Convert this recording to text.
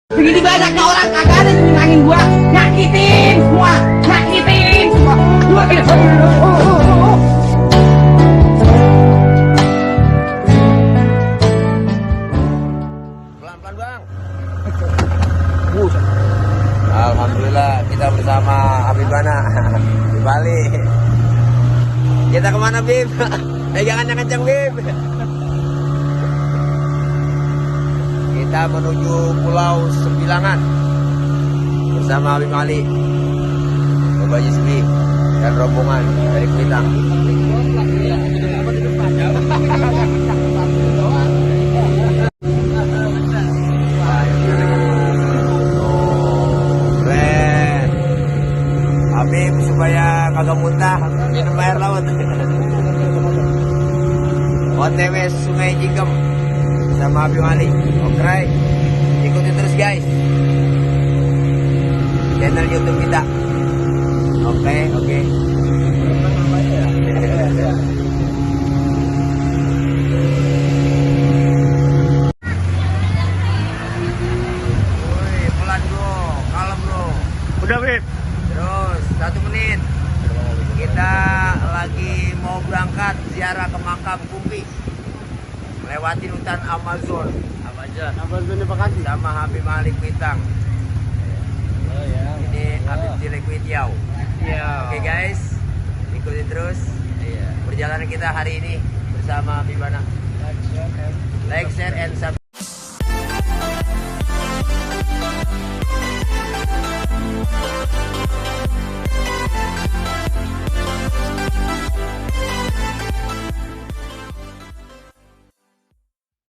Begini banyaknya orang kagak ada yang nyenangin gua, nyakitin semua. Gua pelan-pelan bang. Alhamdulillah kita bersama Habibana di Bali. Kita kemana Bib? Pegangannya kencang Bib. Kita menuju Pulau Sembilangan bersama Habib Ali, Bapak Yusbi dan rombongan dari Kuitang. Habib supaya kagak muntah minum air laut. OTW Sungai Jingkem sama Habib Ali. Oke, ikuti terus guys channel YouTube kita. Oke. Woi, pelan bro, kalem bro. Udah, Bib. Terus 1 menit. Kita lagi mau berangkat ziarah ke makam Kumpi, melewati hutan Amazon Amazon Bekasi. sama Habib Ali Kuitang. Oh ya. Ini Habib Cilik Kuitiau. Iya. Oke guys, ikuti terus perjalanan kita hari ini bersama Habibana. Like, share, and subscribe.